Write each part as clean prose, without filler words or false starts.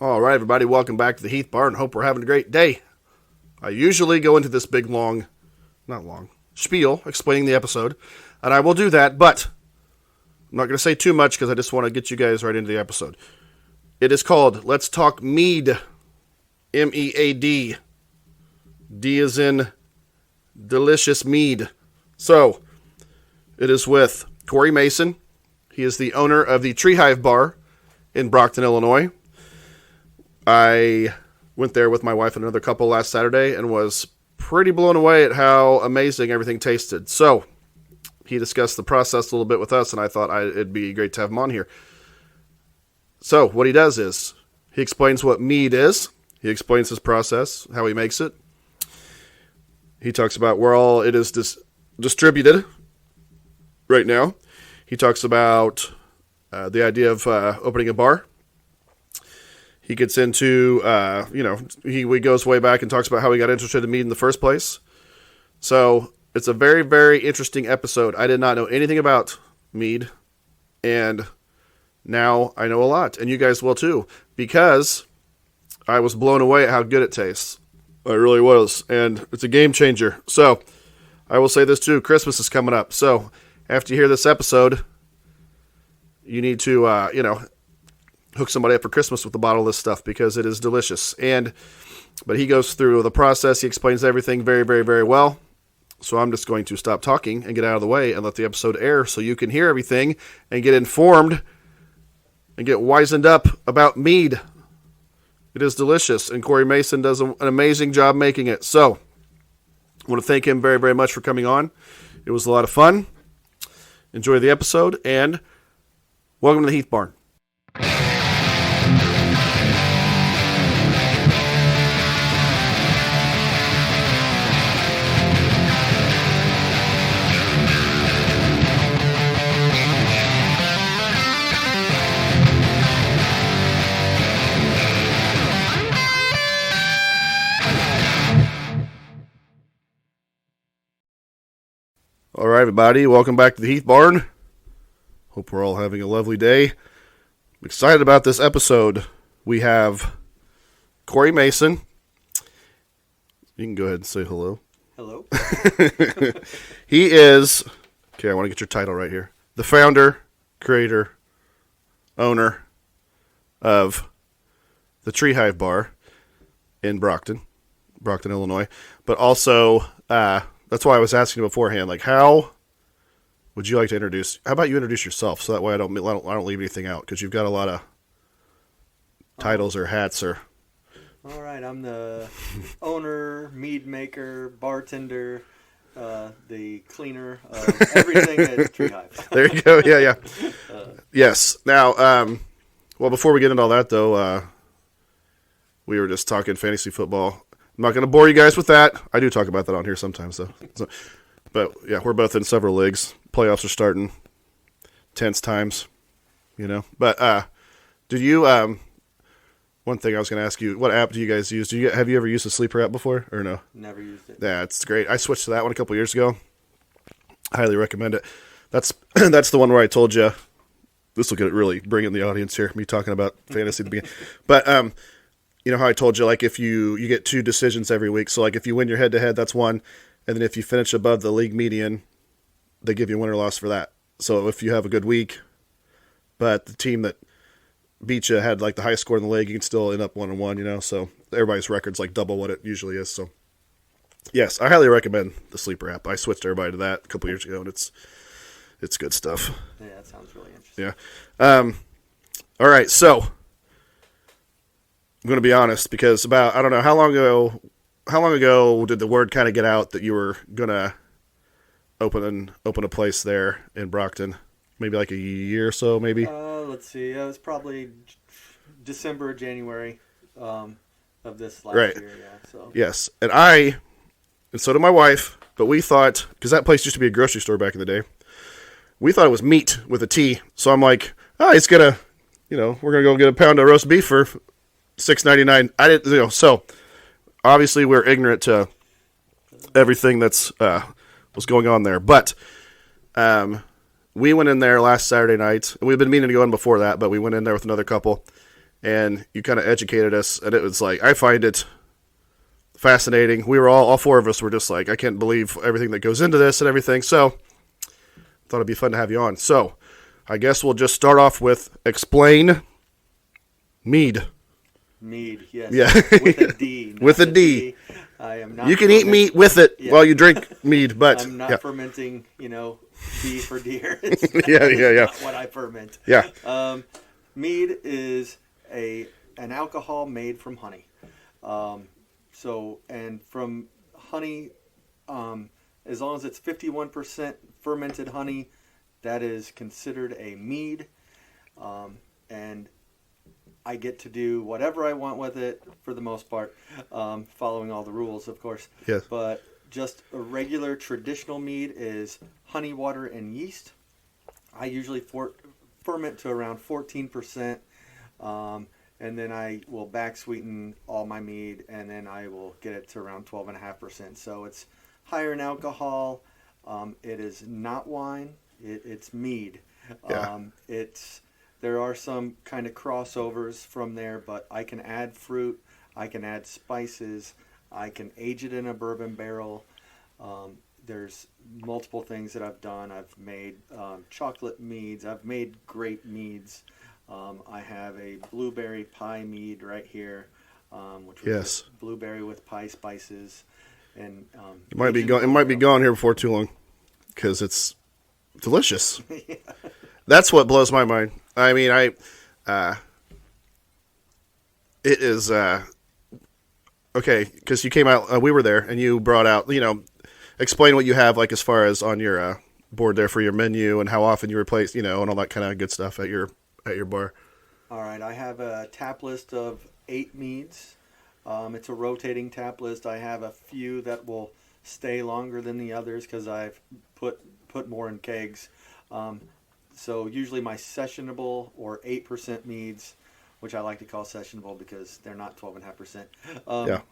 All right, everybody, welcome back to the Heath Bar and hope we're having a great day. I usually go into this big, spiel explaining the episode, and I will do that, but I'm not going to say too much because I just want to get you guys right into the episode. It is called Let's Talk Mead, M-E-A-D. D as in delicious mead. So, it is with Corey Mason. He is the owner of the Tree Hive Bar in Brocton, Illinois. I went there with my wife and another couple last Saturday and was pretty blown away at how amazing everything tasted. So, he discussed the process a little bit with us, and I thought it'd be great to have him on here. So, what he does is, he explains what mead is. He explains his process, how he makes it. He talks about where all it is distributed right now. He talks about the idea of opening a bar. He gets into, he goes way back and talks about how he got interested in mead in the first place. So it's a very, very interesting episode. I did not know anything about mead, and now I know a lot, and you guys will too, because I was blown away at how good it tastes. I really was, and it's a game changer. So I will say this too, Christmas is coming up. So after you hear this episode, you need to, hook somebody up for Christmas with a bottle of this stuff because it is delicious. But he goes through the process. He explains everything very, very, very well. So I'm just going to stop talking and get out of the way and let the episode air so you can hear everything and get informed and get wizened up about mead. It is delicious, and Corey Mason does an amazing job making it. So I want to thank him very, very much for coming on. It was a lot of fun. Enjoy the episode, and welcome to the Heath Barn. All right, everybody, welcome back to the Heath Barn. Hope we're all having a lovely day. I'm excited about this episode. We have Corey Mason. You can go ahead and say hello. Hello. He is, I want to get your title right here, the founder, creator, owner of the Tree Hive Bar in Brocton, Illinois, but also, that's why I was asking beforehand, like, how would you like to how about you introduce yourself so that way I don't leave anything out, because you've got a lot of titles or hats or. All right, I'm the owner, mead maker, bartender, the cleaner of everything at Tree Hive. There you go. Yeah. Yes. Now, well, before we get into all that, though, we were just talking fantasy football. I'm not going to bore you guys with that. I do talk about that on here sometimes, though. But, yeah, we're both in several leagues. Playoffs are starting. Tense times, But do you one thing I was going to ask you, what app do you guys use? Have you ever used a sleeper app before, or no? Never used it. Yeah, it's great. I switched to that one a couple years ago. Highly recommend it. That's the one where I told you, this will really bring in the audience here, me talking about fantasy at the beginning. But, you know how I told you, like, if you get 2 decisions every week. So, like, if you win your head-to-head, that's one. And then if you finish above the league median, they give you a win or loss for that. So if you have a good week, but the team that beat you had, like, the highest score in the league, you can still end up 1-1, So everybody's record's, like, double what it usually is. So, yes, I highly recommend the Sleeper app. I switched everybody to that a couple years ago, and it's good stuff. Yeah, that sounds really interesting. Yeah. All right, so I'm going to be honest, because about, I don't know, how long ago did the word kind of get out that you were going to open a place there in Brocton? Maybe like a year or so, maybe? Let's see. It was probably December or January of this last year. Yeah. So. Yes, and so did my wife, but we thought, because that place used to be a grocery store back in the day, we thought it was meat with a T. So I'm like, it's going to, we're going to go get a pound of roast beef for $6.99. I didn't, so obviously we're ignorant to everything that's was going on there. But we went in there last Saturday night. We've been meaning to go in before that, but we went in there with another couple. and you kind of educated us, and it was like, I find it fascinating. We were all four of us were just like, I can't believe everything that goes into this and everything. So thought it'd be fun to have you on. So I guess we'll just start off with explain mead. Mead, yes. Yeah. With a D. With a D. I am not. You can eat meat with it while you drink mead, but I'm not fermenting, beef or deer. It's yeah. not what I ferment. Yeah. Mead is an alcohol made from honey. And from honey, as long as it's 51% fermented honey, that is considered a mead. And I get to do whatever I want with it for the most part, following all the rules, of course. Yes. But just a regular traditional mead is honey, water, and yeast. I usually ferment to around 14%, and then I will back sweeten all my mead, and then I will get it to around 12.5%. So it's higher in alcohol. It is not wine. It's mead. Yeah. There are some kind of crossovers from there, but I can add fruit, I can add spices, I can age it in a bourbon barrel. There's multiple things that I've done. I've made chocolate meads. I've made grape meads. I have a blueberry pie mead right here, which was blueberry with pie spices. And it might be gone. It might be gone here before too long, because it's delicious. Yeah. That's what blows my mind. I mean, it is, okay, because you came out, we were there, and you brought out, explain what you have, like, as far as on your board there for your menu, and how often you replace, and all that kind of good stuff at your bar. All right, I have a tap list of 8 meads. It's a rotating tap list. I have a few that will stay longer than the others because I've put more in kegs. So usually my sessionable or 8% meads, which I like to call sessionable because they're not 12.5%.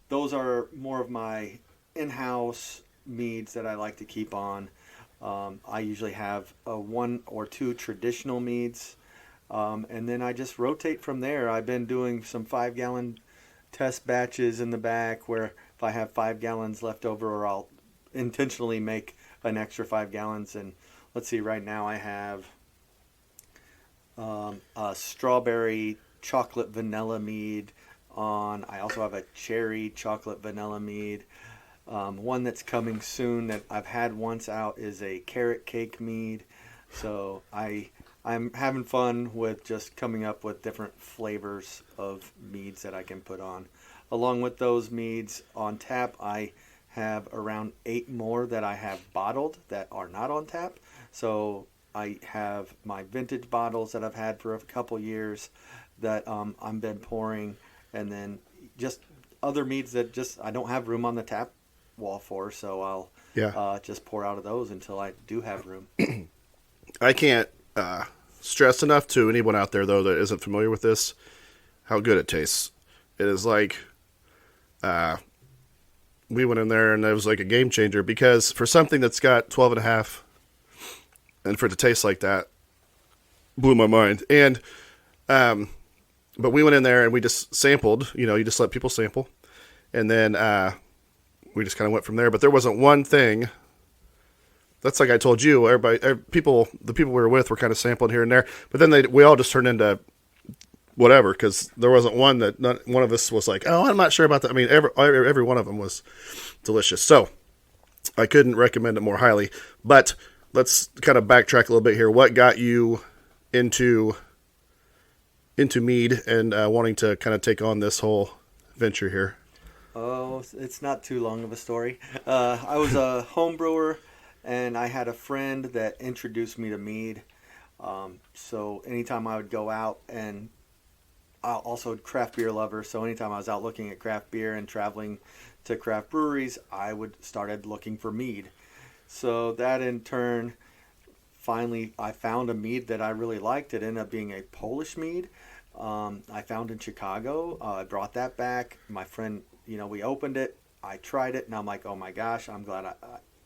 Those are more of my in-house meads that I like to keep on. I usually have 1 or 2 traditional meads, and then I just rotate from there. I've been doing some 5-gallon test batches in the back where if I have 5 gallons left over, or I'll intentionally make an extra 5 gallons. And let's see, right now I have a strawberry chocolate vanilla mead on. I also have a cherry chocolate vanilla mead. One that's coming soon that I've had once out is a carrot cake mead. So I'm having fun with just coming up with different flavors of meads that I can put on. Along with those meads on tap, I have around 8 more that I have bottled that are not on tap. So I have my vintage bottles that I've had for a couple years that I've been pouring, and then just other meads that just I don't have room on the tap wall for, so I'll just pour out of those until I do have room. I can't stress enough to anyone out there, though, that isn't familiar with this, how good it tastes. It is like we went in there and it was like a game changer, because for something that's got 12.5 and for it to taste like that blew my mind. And but we went in there and we just sampled, you just let people sample, and then we just kind of went from there. But there wasn't one thing. That's like I told you, the people we were with were kind of sampling here and there, but then we all just turned into whatever, because there wasn't one one of us was like, oh, I'm not sure about that. I mean, every one of them was delicious. So I couldn't recommend it more highly. But let's kind of backtrack a little bit here. What got you into mead and wanting to kind of take on this whole venture here? Oh, it's not too long of a story. I was a home brewer, and I had a friend that introduced me to mead. So anytime I would go out, and also a craft beer lover, so anytime I was out looking at craft beer and traveling to craft breweries, I started looking for mead. So that in turn, finally I found a mead that I really liked. It ended up being a Polish mead. I found in Chicago. I brought that back. My friend, we opened it. I tried it, and I'm like, oh my gosh, I'm glad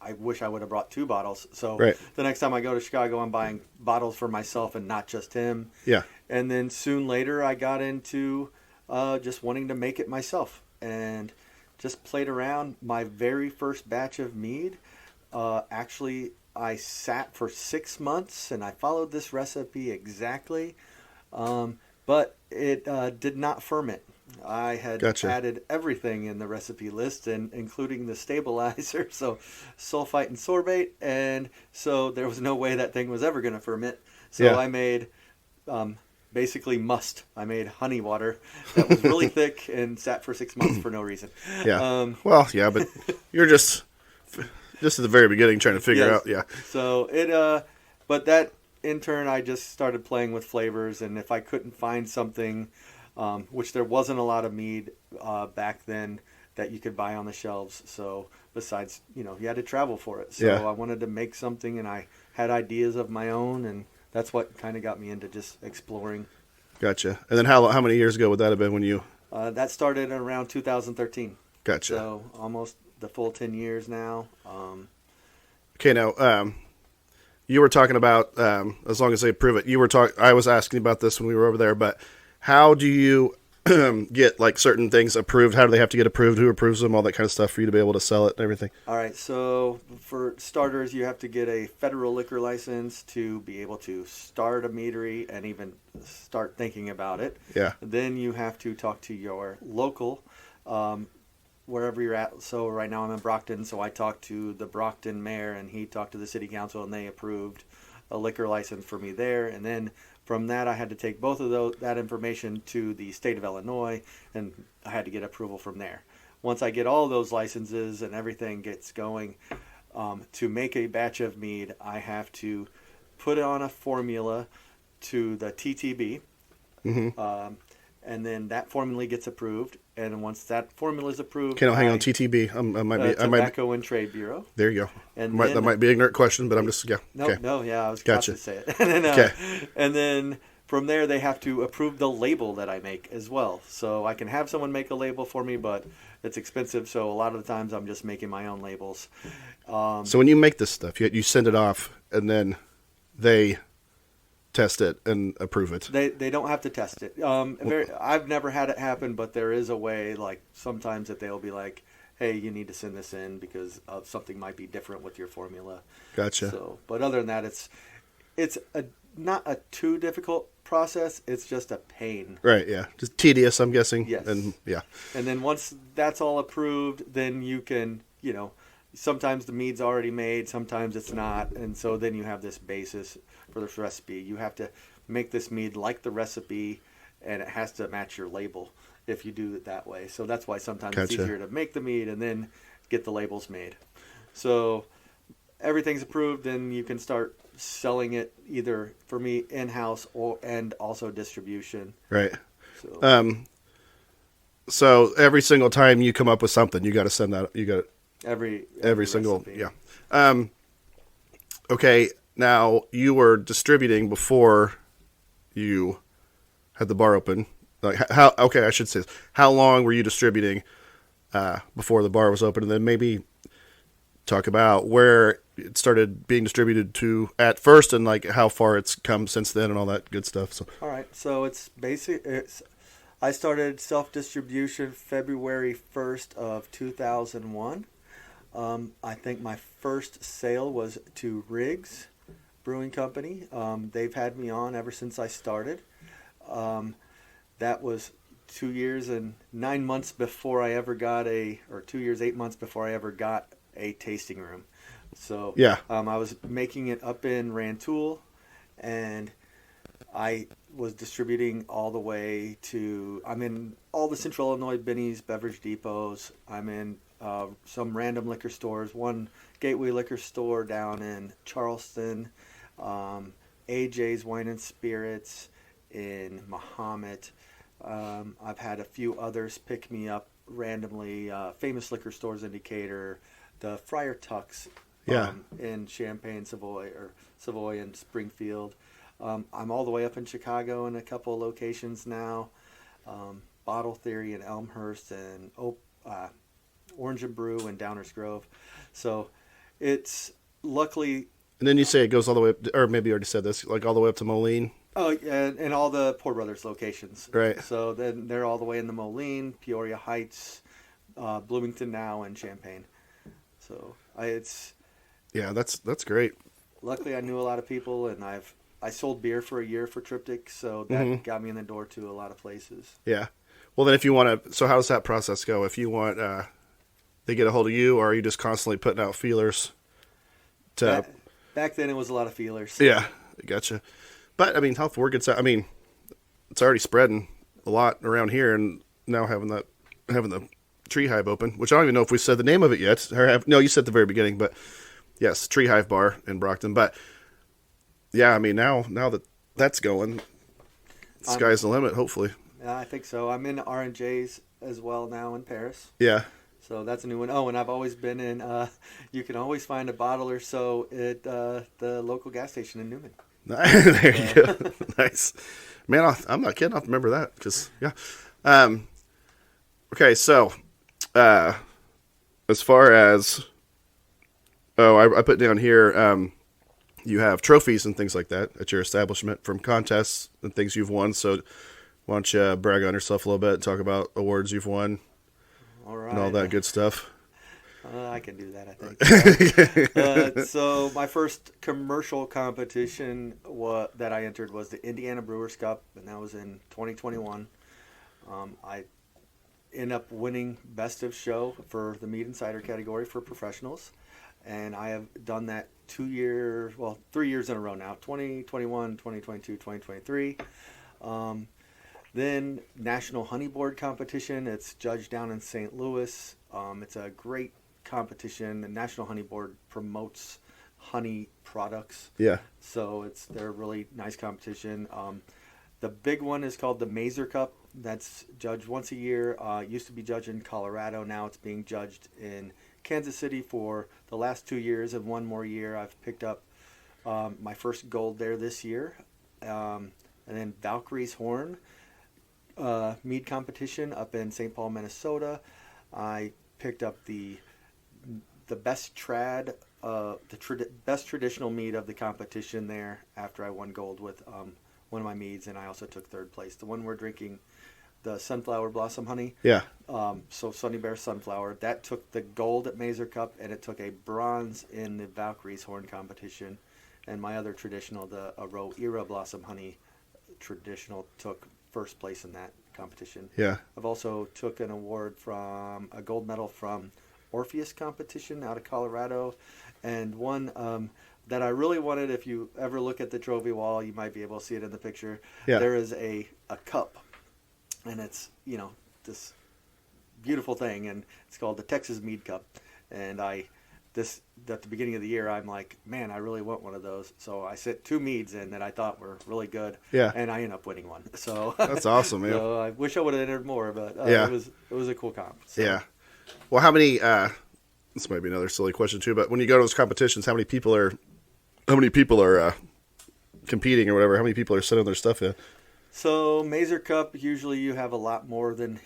I wish I would have brought 2 bottles. So The next time I go to Chicago, I'm buying bottles for myself and not just him. Yeah. And then soon later, I got into just wanting to make it myself and just played around. My very first batch of mead, actually, I sat for 6 months and I followed this recipe exactly, but it did not ferment. I had Gotcha. added everything in the recipe list, and including the stabilizer, so sulfite and sorbate, and so there was no way that thing was ever going to ferment. So Yeah. I made basically must. I made honey water that was really thick and sat for 6 months for no reason. Yeah. Um, Well, yeah, but you're just at the very beginning trying to figure yes. out. Yeah. So but that in turn, I just started playing with flavors, and if I couldn't find something, which there wasn't a lot of mead back then that you could buy on the shelves. So besides, you had to travel for it. So Yeah. I wanted to make something, and I had ideas of my own, and that's what kind of got me into just exploring. Gotcha. And then how many years ago would that have been when you? That started around 2013. Gotcha. So almost the full 10 years now. Okay, now you were talking about as long as they approve it. I was asking about this when we were over there, but how do you get like certain things approved? How do they have to get approved? Who approves them? All that kind of stuff for you to be able to sell it and everything. All right, so for starters, you have to get a federal liquor license to be able to start a meadery and even start thinking about it. Yeah. Then you have to talk to your local, wherever you're at. So right now I'm in Brocton, so I talked to the Brocton mayor, and he talked to the city council, and they approved a liquor license for me there. And then from that, I had to take both of that information to the state of Illinois, and I had to get approval from there. Once I get all those licenses and everything gets going, to make a batch of mead, I have to put it on a formula to the TTB, and then that formula gets approved. And once that formula is approved, Okay, no, hang on. TTB. I might. Tobacco and Trade Bureau. There you go. And That might be an ignorant question, but I'm just yeah. No, Okay. no, yeah, I was Gotcha. about to say it. And then, Okay. and then from there, they have to approve the label that I make as well. So I can have someone make a label for me, but it's expensive. So a lot of the times, I'm just making my own labels. So when you make this stuff, you send it off, and then they test it and approve it. They don't have to test it. I've never had it happen, but there is a way. Like sometimes that they'll be like, "Hey, you need to send this in because something might be different with your formula." Gotcha. So, but other than that, it's not a too difficult process. It's just a pain. Right. Yeah. Just tedious, I'm guessing. Yes. And yeah. And then once that's all approved, then you can, sometimes the mead's already made, sometimes it's not, and so then you have this basis for this recipe. You have to make this mead like the recipe, and it has to match your label if you do it that way. So that's why sometimes it's Gotcha. easier to make the mead and then get the labels made. So everything's approved, then you can start selling it either for me in-house and also distribution. Right. So So every single time you come up with something, you got to send that. You got every single recipe. yeah. Okay. Now you were distributing before you had the bar open. Like how? Okay, I should say this. How long were you distributing before the bar was open, and then maybe talk about where it started being distributed to at first, and like how far it's come since then, and all that good stuff. So All right, so I started self-distribution February 1st of 2001. I think my first sale was to Riggs Brewing Company. They've had me on ever since I started. That was 2 years and 9 months before I ever got 2 years, 8 months before I ever got a tasting room. So yeah, I was making it up in Rantoul, and I was distributing all the way to, I'm in all the Central Illinois Benny's beverage depots. I'm in some random liquor stores, one Gateway liquor store down in Charleston, AJ's Wine and Spirits in Mahomet. I've had a few others pick me up randomly, Famous Liquor Stores in Decatur, the Friar Tuck's in Champaign, Savoy and Springfield. I'm all the way up in Chicago in a couple of locations now. Bottle Theory in Elmhurst and Orange and Brew in Downers Grove. So it's luckily. and then you say it goes all the way up, or maybe you already said this, like all the way up to Moline. Oh, yeah, and all the Poor Brothers locations. Right. So then they're all the way in the Moline, Peoria Heights, Bloomington now, and Champaign. So it's Yeah, that's great. luckily I knew a lot of people, and I sold beer for a year for Triptych, so Hmm. that got me in the door to a lot of places. Yeah. Well, then if you want to, so how does that process go? If you want, they get a hold of you, or are you just constantly putting out feelers to? Back back then it was a lot of feelers. Yeah, gotcha. But I mean, how word gets out? I mean, it's already spreading a lot around here, and now having the Tree Hive open, which I don't even know if we said the name of it yet. Or no, you said at the very beginning, but yes, Tree Hive Bar in Brocton. But yeah, I mean, now that that's going, sky's the limit. Hopefully, Yeah, I think so. I'm in R&J's as well now in Paris. yeah. So that's a new one. Oh, and I've always been in. You can always find a bottle or so at the local gas station in Newman. There you go. Nice, man. I'm not kidding. I'll remember that because yeah. Um, okay, so uh, as far as I put down here, you have trophies and things like that at your establishment from contests and things you've won. So why don't you brag on yourself a little bit and talk about awards you've won All right. and all that good stuff? I can do that, I think. So my first commercial competition that I entered was the Indiana Brewers Cup, and that was in 2021. I ended up winning Best of Show for the Mead and Cider category for professionals, and I have done that 3 years in a row now, 2021, 2022, 2023. Then National Honey Board competition. It's judged down in St. Louis. It's a great competition. The National Honey Board promotes honey products, Yeah, so they're a really nice competition. The big one is called the Mazer Cup. That's judged once a year. It used to be judged in Colorado. Now it's being judged in Kansas City for the last 2 years, and one more year. I've picked up my first gold there this year. And then Valkyrie's Horn mead competition up in St. Paul, Minnesota. I picked up the best best traditional mead of the competition there after I won gold with one of my meads, and I also took third place. The one we're drinking, the Sunflower Blossom Honey. yeah, So Sunny Bear Sunflower, that took the gold at Mazer Cup, and it took a bronze in the Valkyrie's Horn competition. And my other traditional, the Aro Era Blossom Honey traditional, took first place in that competition. yeah. I've also took an award from a gold medal from Orpheus competition out of Colorado, and one that I really wanted. If you ever look at the trophy wall, you might be able to see it in the picture. Yeah. There is a cup, and it's this beautiful thing, and it's called the Texas Mead Cup. And at the beginning of the year, I'm like, man, I really want one of those. So I sent 2 meads in that I thought were really good, Yeah. and I ended up winning one. So That's awesome, man. so I wish I would have entered more, but Yeah. it was a cool comp. So. Yeah. Well, how many? This might be another silly question too, but when you go to those competitions, how many people are competing or whatever? How many people are sending their stuff in? So Mazer Cup, usually you have a lot more than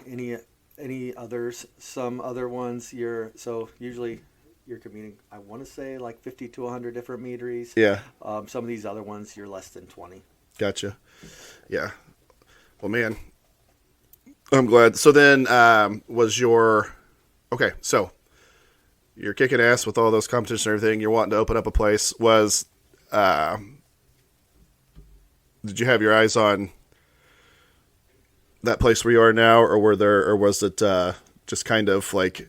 any others. Some other ones usually you're competing. I want to say like 50 to 100 different meaderies. Yeah. Some of these other ones you're less than 20. Gotcha. Yeah. Well, man, I'm glad. So then, okay? So you're kicking ass with all those competitions and everything. You're wanting to open up a place. Did you have your eyes on that place where you are now, or was it just kind of like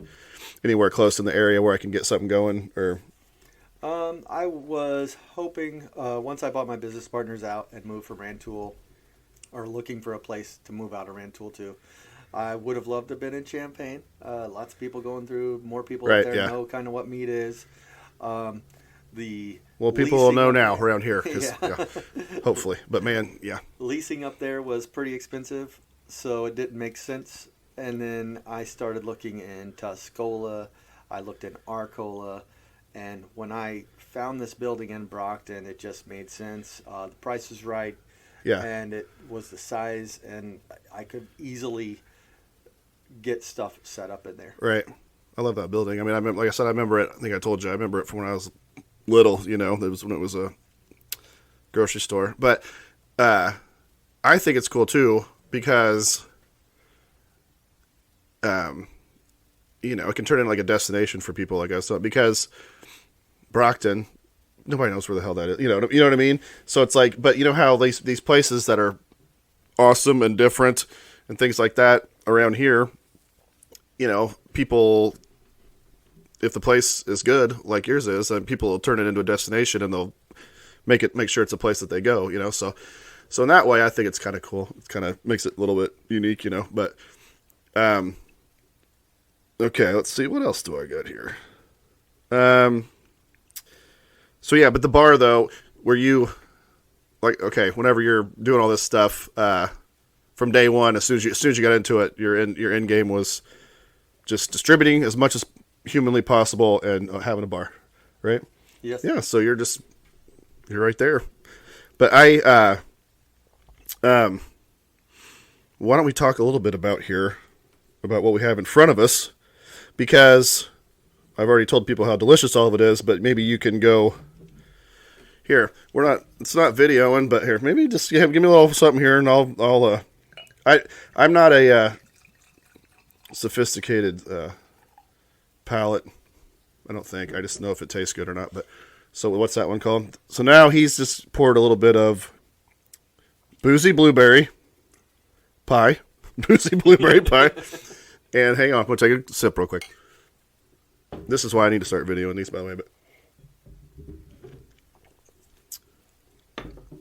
anywhere close in the area where I can get something going? Or I was hoping once I bought my business partners out and moved from Rantoul, or looking for a place to move out of Rantoul to, I would have loved to have been in Champaign. Lots of people going through. More people Right, up there yeah. know kind of what mead is. People will know now around here, 'cause, Yeah. yeah, hopefully. But man, yeah, Leasing up there was pretty expensive, so it didn't make sense. And then I started looking in Tuscola. I looked in Arcola. And when I found this building in Brocton, it just made sense. The price was right. yeah, And it was the size, and I could easily get stuff set up in there. right. I love that building. I mean, like I said, I remember it. I think I told you, I remember it from when I was little. It was when it was a grocery store. But I think it's cool too because, it can turn into like a destination for people, I guess. So, because Brocton, nobody knows where the hell that is. You know what I mean? So it's like, but you know how these places that are awesome and different and things like that around here, people, if the place is good like yours is, then people will turn it into a destination and they'll make sure it's a place that they go. So in that way, I think it's kind of cool. It kind of makes it a little bit unique. But okay, let's see, what else do I got here. So yeah, but the bar though, where you like, okay, whenever you're doing all this stuff, from day one, as soon as you got into it, your end game was just distributing as much as humanly possible and having a bar, right? Yes. Yeah. So you're right there. But why don't we talk a little bit about what we have in front of us, because I've already told people how delicious all of it is, but maybe you can go here. It's not videoing, but here, maybe just give me a little something here, and I'm not a sophisticated palate. I don't think. I just know if it tastes good or not. But so what's that one called? So now he's just poured a little bit of boozy blueberry pie. Boozy blueberry pie. And hang on, we'll take a sip real quick. This is why I need to start videoing these, by the way. But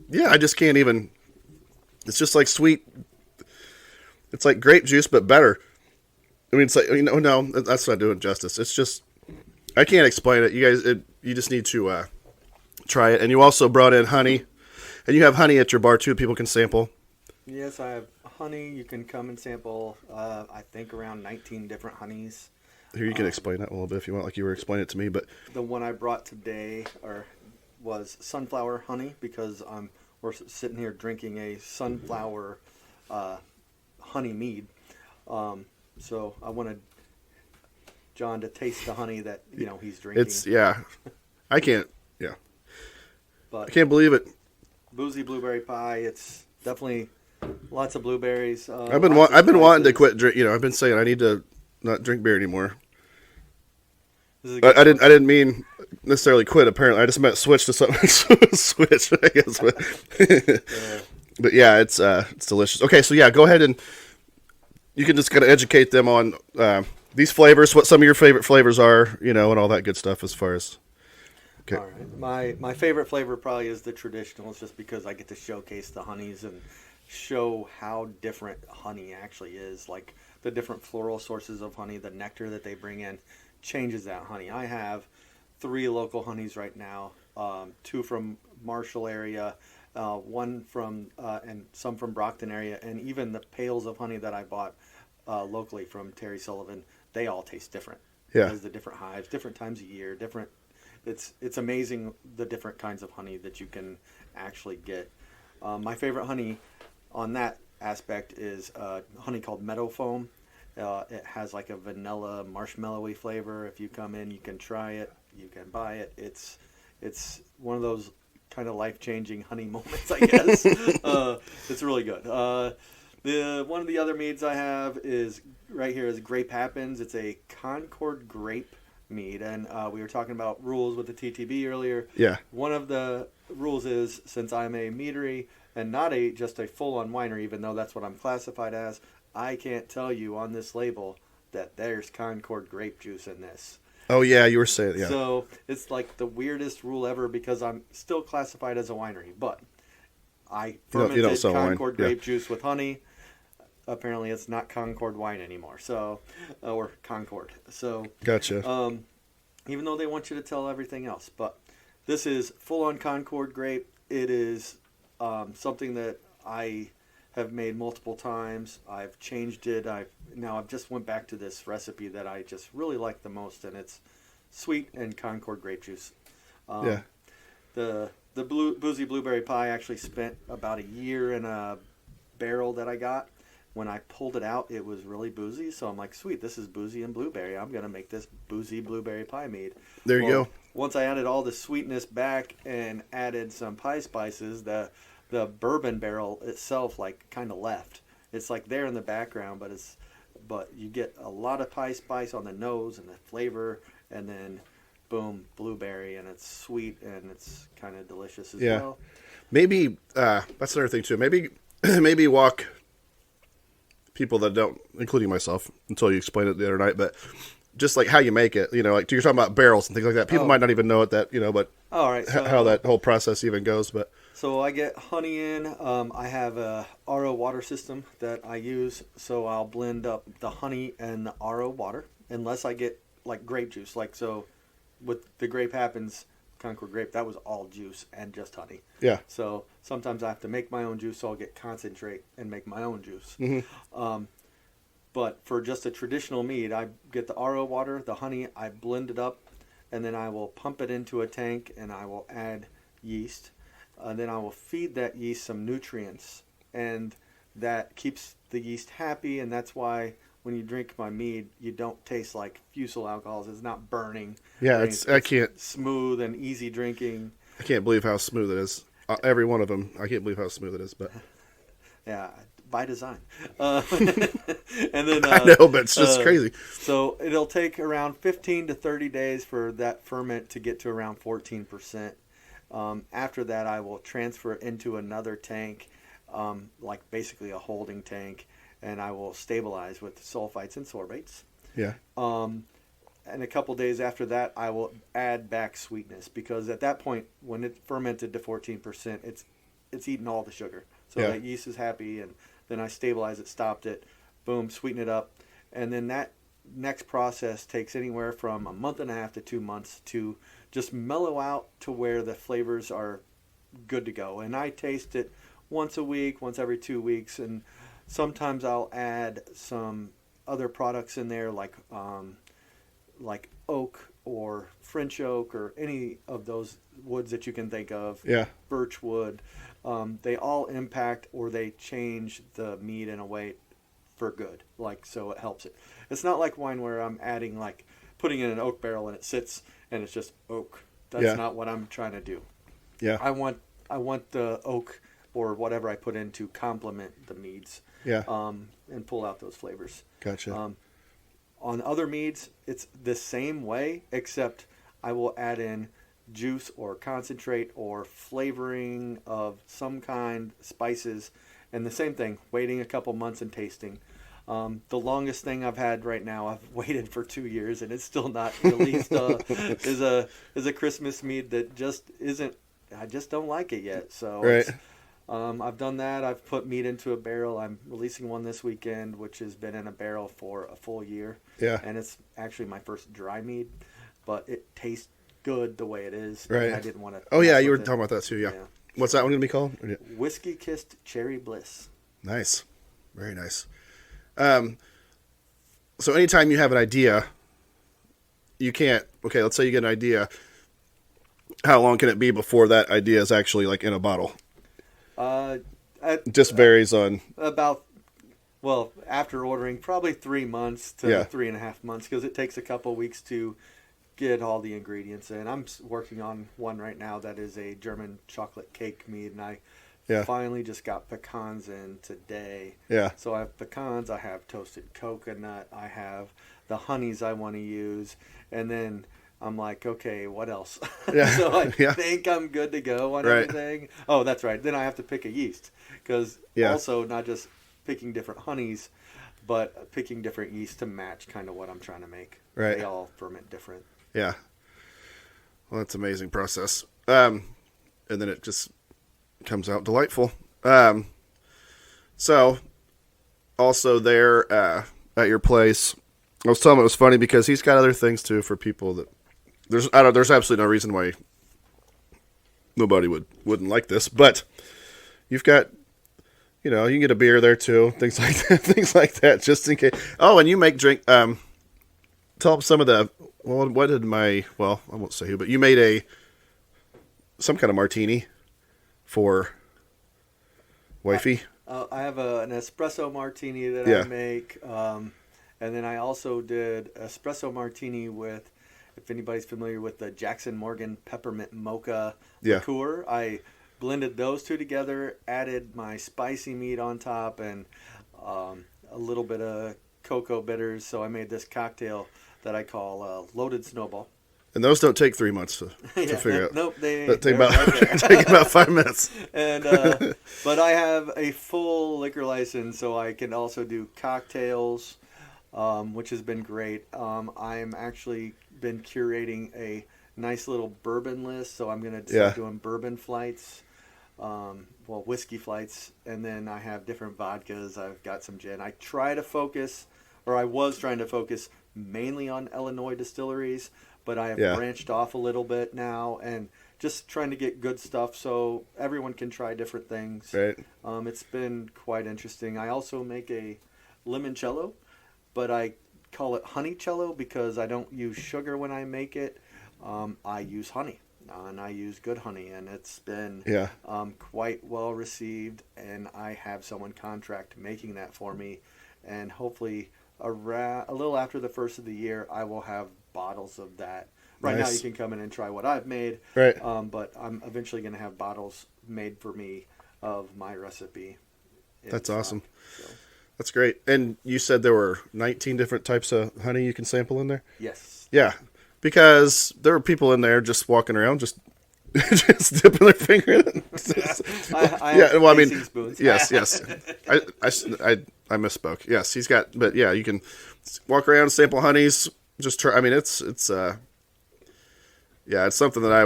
yeah, I just can't even. It's just like sweet. It's like grape juice, but better. I mean, it's like, no, that's not doing justice. It's just, I can't explain it. You guys, you just need to try it. And you also brought in honey, and you have honey at your bar too. People can sample. Yes, I have honey. You can come and sample. I think around 19 different honeys. Here, you can explain that a little bit if you want, like you were explaining it to me. But the one I brought today was sunflower honey, because we're sitting here drinking a sunflower honey mead. So I wanted John to taste the honey that he's drinking. I can't. Yeah, but I can't believe it. Boozy blueberry pie. It's definitely lots of blueberries. I've been wanting to quit drink. I've been saying I need to not drink beer anymore. I didn't mean necessarily quit. Apparently, I just meant switch to something. Switch, I guess. But yeah, it's delicious. Okay, so yeah, go ahead and you can just kind of educate them on these flavors, what some of your favorite flavors are, and all that good stuff as far as. Okay. All right. My favorite flavor probably is the traditionals, just because I get to showcase the honeys and show how different honey actually is. Like the different floral sources of honey, the nectar that they bring in changes that honey. I have 3 local honeys right now, 2 from Marshall area, 1 from and some from Brocton area, and even the pails of honey that I bought locally from Terry Sullivan, they all taste different. Yeah. Because the different hives, different times of year, different. It's amazing the different kinds of honey that you can actually get. My favorite honey on that aspect is honey called Meadow Foam. It has like a vanilla marshmallowy flavor. If you come in, you can try it. You can buy it. It's one of those kind of life-changing honey moments, I guess. It's really good. One of the other meads I have is right here is Grape Happens. It's a Concord grape mead, and we were talking about rules with the TTB earlier. Yeah. One of the rules is, since I'm a meadery and not just a full-on winery, even though that's what I'm classified as, I can't tell you on this label that there's Concord grape juice in this. Oh yeah, you were saying, yeah. So it's like the weirdest rule ever, because I'm still classified as a winery, but I fermented Concord grape juice with honey. Apparently, it's not Concord wine anymore. So, or Concord. So, gotcha. Even though they want you to tell everything else, but this is full-on Concord grape. It is something that I have made multiple times. I've changed it. I've just went back to this recipe that I just really like the most, and it's sweet and Concord grape juice. Yeah. The boozy blueberry pie actually spent about a year in a barrel that I got. When I pulled it out, it was really boozy, so I'm like, sweet, this is boozy and blueberry. I'm going to make this boozy blueberry pie mead. There you go. Once I added all the sweetness back and added some pie spices, the the bourbon barrel itself like kind of left. It's like there in the background, but you get a lot of pie spice on the nose and the flavor, and then boom, blueberry, and it's sweet and it's kind of delicious as Yeah. well. Maybe that's another thing too. Maybe maybe walk people that don't, including myself, until you explained it the other night, but just like how you make it, like you're talking about barrels and things like that. People might not even know it that, but All right, so how that whole process even goes. But So I get honey in. I have a RO water system that I use, so I'll blend up the honey and the RO water, unless I get like grape juice. Like so, with the Grape Happens Concord grape, that was all juice and just honey. yeah, So sometimes I have to make my own juice, so I'll get concentrate and make my own juice. But for just a traditional mead, I get the RO water, the honey, I blend it up, and then I will pump it into a tank, and I will add yeast. Then I will feed that yeast some nutrients, and that keeps the yeast happy, and that's why when you drink my mead, you don't taste like fusel alcohols. It's not burning. yeah. I can't smooth and easy drinking. believe how smooth it is. Every one of them, I can't believe how smooth it is. But Yeah, by design. And then I know, but it's just crazy. So it'll take around 15 to 30 days for that ferment to get to around 14%. After that, I will transfer it into another tank, like basically a holding tank, and I will stabilize with sulfites and sorbates. Yeah, And a couple days after that, I will add back sweetness, because at that point, when it fermented to 14%, it's eaten all the sugar. So Yeah. that yeast is happy, and then I stabilize it, stopped it, boom, sweeten it up, and then that next process takes anywhere from a month and a half to 2 months to just mellow out to where the flavors are good to go. And I taste it once a week, once every 2 weeks, and sometimes I'll add some other products in there like oak or French oak or any of those woods that you can think of. yeah, Birch wood. They all impact or they change the mead in a way for good. So it helps it. It's not like wine where I'm adding putting in an oak barrel and it sits and it's just oak. That's not what I'm trying to do. yeah, I want the oak or whatever I put in to complement the meads. yeah. And pull out those flavors. Gotcha. On other meads, it's the same way, except I will add in juice or concentrate or flavoring of some kind, spices, and the same thing, waiting a couple months and tasting. The longest thing I've had right now, I've waited for 2 years and it's still not released, is a Christmas mead that just isn't, I just don't like it yet. So Right. I've done that. I've put meat into a barrel. I'm releasing one this weekend, which has been in a barrel for a full year. Yeah. And it's actually my first dry mead, but it tastes good the way it is. Right. I didn't want to. Oh yeah, you were talking about that too. Yeah. Yeah. What's that one gonna be called? Whiskey Kissed Cherry Bliss. Nice, very nice. So anytime you have an idea, you can't. Okay, let's say you get an idea. How long can it be before that idea is actually in a bottle? It just varies on after ordering, probably 3 months to 3.5 months, because it takes a couple weeks to get all the ingredients in. I'm working on one right now that is a German chocolate cake mead, and I finally just got pecans in today. Yeah. So I have pecans, I have toasted coconut, I have the honeys I want to use, and then I'm like, okay, what else? Yeah. So I think I'm good to go on everything. Oh, that's right. Then I have to pick a yeast, because also not just picking different honeys, but picking different yeast to match kind of what I'm trying to make. Right. They all ferment different. Yeah. Well, that's an amazing process. And then it just comes out delightful. So also there at your place, I was telling him it was funny because he's got other things too for people that there's absolutely no reason why nobody wouldn't like this, but you've got, you can get a beer there too, things like that, just in case. Oh, and you make drink. Tell them some of the. Well, what did I won't say who, but you made some kind of martini for wifey. I have an espresso martini that I make, and then I also did espresso martini with, if anybody's familiar with the Jackson Morgan peppermint mocha liqueur. I blended those two together, added my spicy mead on top, and a little bit of cocoa bitters. So I made this cocktail that I call Loaded Snowball. And those don't take 3 months to Yeah, figure out. nope, That take they're about right there. take about 5 minutes. And but I have a full liquor license, so I can also do cocktails, which has been great. I'm actually been curating a nice little bourbon list, so I'm gonna start doing bourbon flights, whiskey flights, and then I have different vodkas. I've got some gin. I was trying to focus mainly on Illinois distilleries, but I have branched off a little bit now and just trying to get good stuff so everyone can try different things. Right. It's been quite interesting. I also make a limoncello, but I call it honeycello because I don't use sugar when I make it. I use honey, and I use good honey, and it's been quite well received, and I have someone contract making that for me, and hopefully a little after the first of the year, I will have bottles of that. Right now, you can come in and try what I've made. Right. But I'm eventually going to have bottles made for me of my recipe. That's awesome. So. That's great. And you said there were 19 different types of honey you can sample in there? Yes. Yeah. Because there are people in there just walking around, just dipping their finger in it. I mean, spoons. Yes. I misspoke. Yes, he's got, but yeah, you can walk around, sample honeys, just try. I mean, it's something that I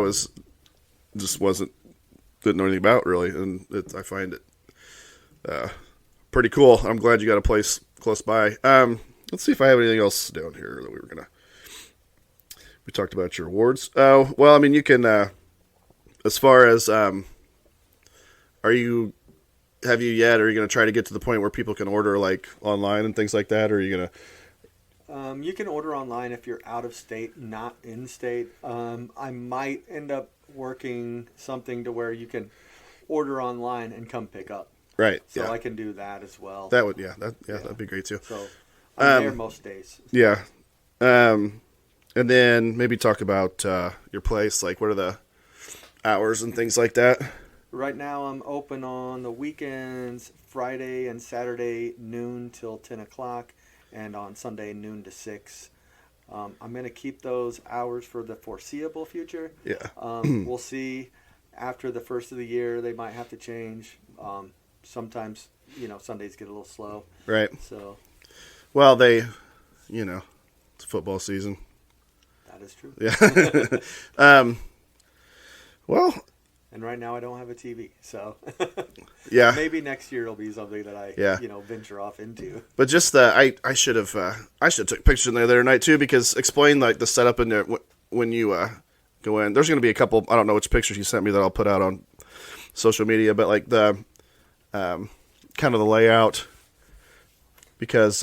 didn't know anything about really, and I find it pretty cool. I'm glad you got a place close by. Let's see if I have anything else down here that we talked about your awards. Oh, well, I mean, you can, as far as, are you going to try to get to the point where people can order like online and things like that? Or are you going to? You can order online if you're out of state, not in state. I might end up working something to where you can order online and come pick up. Right. So I can do that as well. That would, that'd be great too. So I'm there most days. Yeah. And then maybe talk about your place. Like, what are the hours and things like that? Right now, I'm open on the weekends, Friday and Saturday, noon till 10 o'clock, and on Sunday, noon to 6. I'm going to keep those hours for the foreseeable future. Yeah. We'll see. After the first of the year, they might have to change. Sometimes, Sundays get a little slow. Right. So. Well, it's football season. That is true. Yeah. Well. And right now I don't have a TV, so. Yeah. Maybe next year it'll be something that I, venture off into. But just I should have took pictures in there the other night too, because explain like the setup in there when you go in. There's going to be a couple. I don't know which pictures you sent me that I'll put out on social media, but like the kind of the layout, because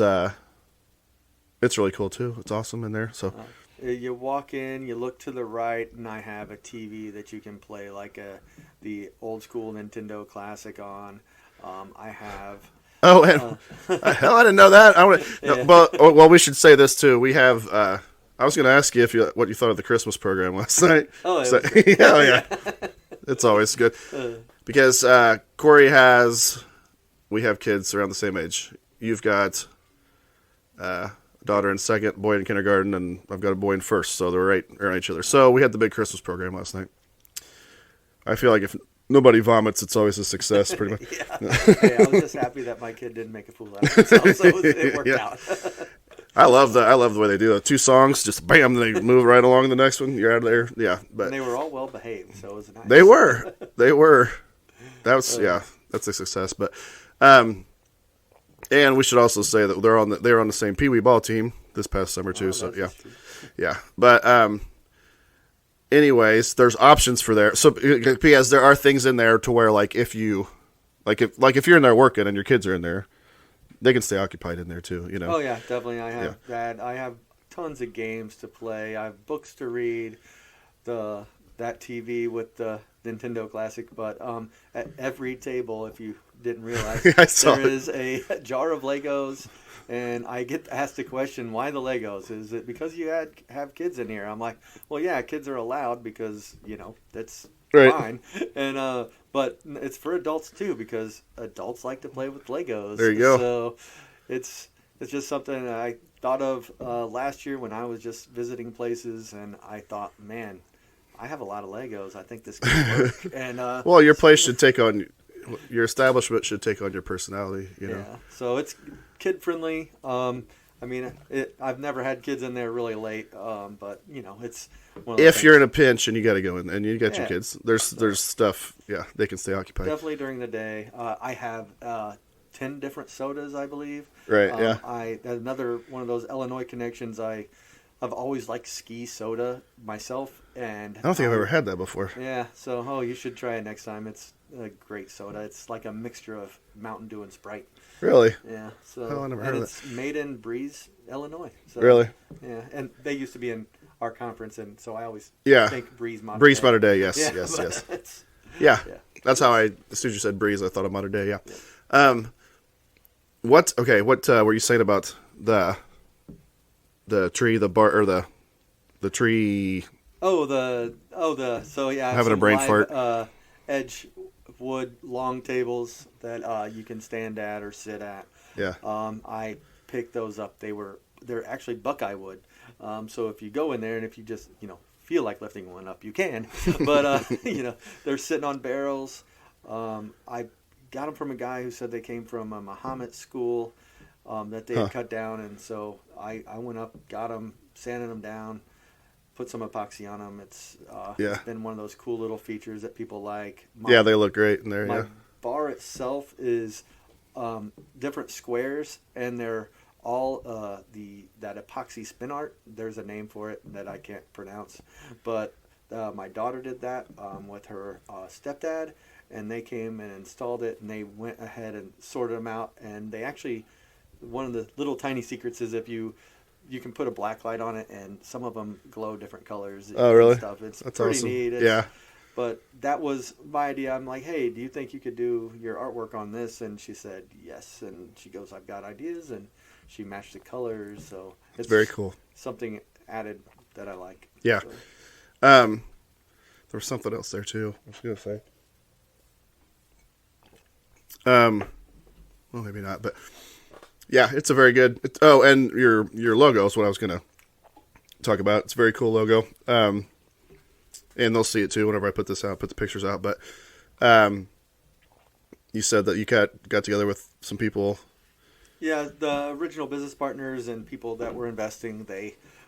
it's really cool too. It's awesome in there. So. You walk in, you look to the right, and I have a TV that you can play like the old school Nintendo Classic on. I have. Oh, and hell, I didn't know that. Well, we should say this too. We have. I was going to ask you what you thought of the Christmas program last night. Oh, yeah. It's always good because Corey we have kids around the same age. You've got. Daughter in second, boy in kindergarten, and I've got a boy in first, so they're right around each other. So we had the big Christmas program last night. I feel like if nobody vomits, it's always a success, pretty much. I was just happy that my kid didn't make a fool out of himself, so it worked out. I love the way they do it. 2 songs, just bam, they move right along to the next one. You're out of there. Yeah, but and they were all well behaved, so it was nice. They were. That was that's a success. But and we should also say that they're on the same Pee Wee ball team this past summer too. So yeah. But anyways, there's options for there. So because there are things in there to where like if you're in there working and your kids are in there, they can stay occupied in there too. Oh yeah, definitely. I have that. I have tons of games to play. I have books to read. That TV with the Nintendo Classic, but at every table, if you didn't realize, there is a jar of Legos, and I get asked the question, why the Legos? Is it because you have kids in here? I'm like, well, yeah, kids are allowed because, that's fine. And but it's for adults too because adults like to play with Legos. There you go. So it's just something I thought of last year when I was just visiting places, and I thought, man, I have a lot of Legos. I think this could work. And well, your place should take on your establishment should take on your personality. You know. yeah, so it's kid friendly. I mean, I've never had kids in there really late, but you know, it's one of those If things. you're in a pinch and you got to go in and you got your Yeah. kids, there's stuff. Yeah, they can stay occupied. Definitely during the day. I have 10 different sodas, I believe. Right. Yeah. Another one of those Illinois connections. I've always liked ski soda myself, and I don't think I've ever had that before. Yeah, so you should try it next time. It's a great soda. It's like a mixture of Mountain Dew and Sprite. Really? Yeah, so Oh, I never heard of it's made in Breeze, Illinois. So, Really? Yeah, and they used to be in our conference, and so I always Yeah. think Breeze Modern Breeze Day. Modern Day. Yes. Yeah, Yes. but Yes. it's- Yeah. Yeah. That's how as soon as you said breeze, I thought of modern day. Yeah. What were you saying about the tree, the bar, or the tree? So yeah, Having a some brain live, fart. Edge wood long tables that you can stand at or sit at. Yeah. I picked those up. They're actually Buckeye wood. So if you go in there and if you just feel like lifting one up, you can. But they're sitting on barrels. I got them from a guy who said they came from a Muhammad school that they had cut down, and so I went up, got them, sanded them down, put some epoxy on them. It's been one of those cool little features that people like. Yeah, they look great in there. My Yeah. bar itself is different squares, and they're all that epoxy spin art. There's a name for it that I can't pronounce, but my daughter did that with her stepdad, and they came and installed it, and they went ahead and sorted them out. And they actually, one of the little tiny secrets is if you can put a black light on it, and some of them glow different colors. Oh, really? And stuff. It's That's pretty awesome. neat. Yeah. But that was my idea. I'm like, hey, do you think you could do your artwork on this? And she said yes. And she goes, I've got ideas. And she matched the colors. So it's Very cool. Something added that I like. Yeah. So, There was something else there too. I was gonna say. Well, maybe not, but yeah, it's a very good. And your logo is what I was gonna talk about. It's a very cool logo. And they'll see it too whenever I put this out, put the pictures out. But you said that you got together with some people. yeah, the original business partners and people that were investing,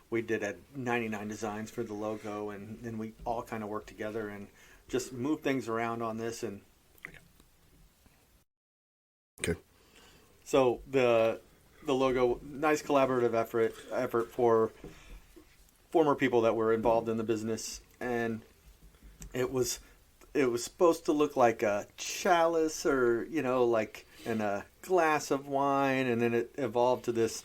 we did 99 designs for the logo, and then we all kind of worked together and just moved things around on this. And Okay. so the logo, nice collaborative effort for former people that were involved in the business, and it was supposed to look like a chalice or like in a glass of wine, and then it evolved to this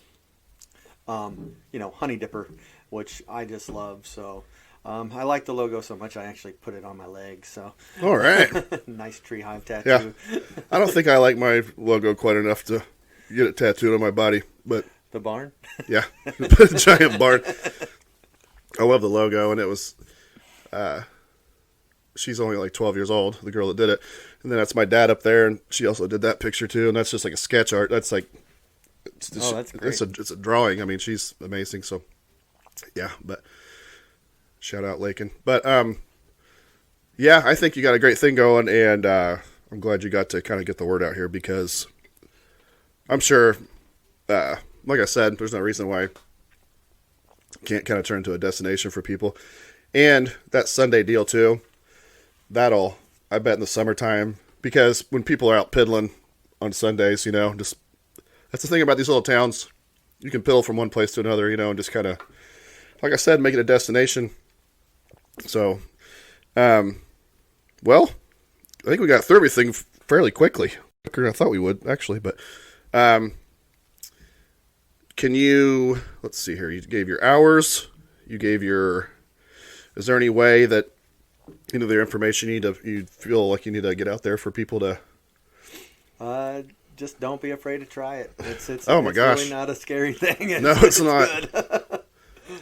honey dipper, which I just love. So I like the logo so much I actually put it on my leg. So All right. nice Tree Hive tattoo. Yeah. I don't think I like my logo quite enough to get it tattooed on my body, but The barn. yeah, giant barn. I love the logo, and it was. She's only like 12 years old, the girl that did it, and then that's my dad up there, and she also did that picture too, and that's just like a sketch art. That's like, That's great. It's a drawing. I mean, she's amazing. So, yeah, but shout out Lakin. But yeah, I think you got a great thing going, and I'm glad you got to kind of get the word out here because I'm sure, like I said, there's no reason why it can't kind of turn into a destination for people. And that Sunday deal too, I bet in the summertime, because when people are out piddling on Sundays, just that's the thing about these little towns. You can piddle from one place to another, and just kind of, like I said, make it a destination. So, well, I think we got through everything fairly quickly. Quicker than I thought we would, actually. But can you, let's see here, you gave your hours, is there any way that, the information you feel like you need to get out there for people to? Just don't be afraid to try it. It's Oh my it's gosh. really not a scary thing. No, it's not. good.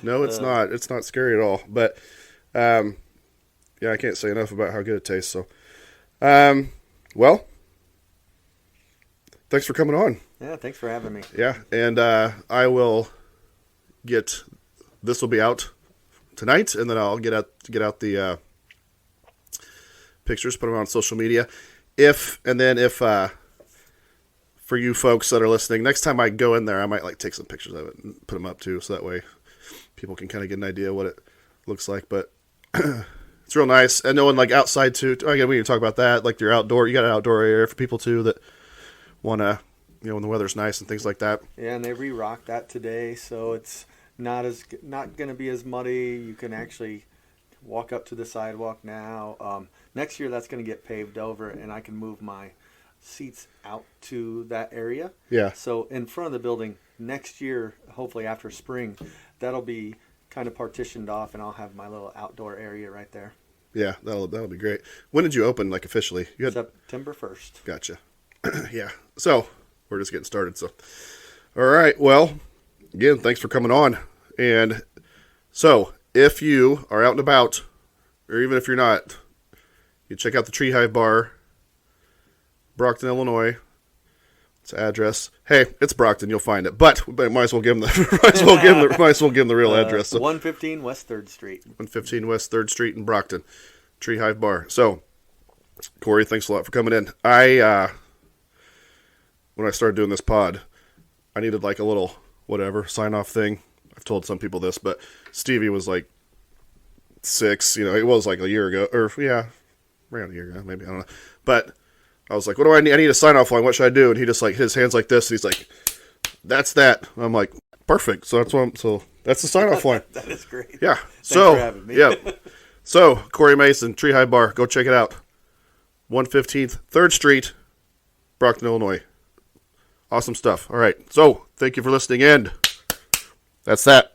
No, it's not. It's not scary at all. But, yeah, I can't say enough about how good it tastes. So, Well, thanks for coming on. Yeah, thanks for having me. Yeah, and I will this will be out tonight, and then I'll get out the pictures, put them on social media. If for you folks that are listening, next time I go in there, I might take some pictures of it and put them up too, so that way people can kind of get an idea what it looks like. But it's real nice, and knowing outside too. Again, we can talk about that. You got an outdoor area for people too that want to, when the weather's nice and things like that. Yeah, and they re-rocked that today, so it's not going to be as muddy. You can actually walk up to the sidewalk now. Next year, that's going to get paved over, and I can move my seats out to that area. Yeah. So in front of the building next year, hopefully after spring, that'll be kind of partitioned off, and I'll have my little outdoor area right there. Yeah, that'll be great. When did you open officially? You had September 1st. Gotcha. Yeah. So we're just getting started. So, all right. Well, again, thanks for coming on. And so, if you are out and about, or even if you're not, you check out the Tree Hive Bar, Brocton, Illinois. It's the address. Hey, it's Brocton. You'll find it. But might as well give them the real address. So, 115 West 3rd Street. 115 West 3rd Street in Brocton, Tree Hive Bar. So, Corey, thanks a lot for coming in. When I started doing this pod, I needed a little sign-off thing. I've told some people this, but Stevie was 6. It was a year ago, or around a year ago, maybe, I don't know. But I was like, what do I need? I need a sign-off line. What should I do? And he just his hands like this. And he's like, that's that. And I'm like, perfect. So that's the sign-off line. That is great. Yeah. Thanks for having me. Yeah. So Corey Mason, Tree Hive Bar, go check it out. 115th 3rd Street, Brocton, Illinois. Awesome stuff. All right. So thank you for listening in. That's that.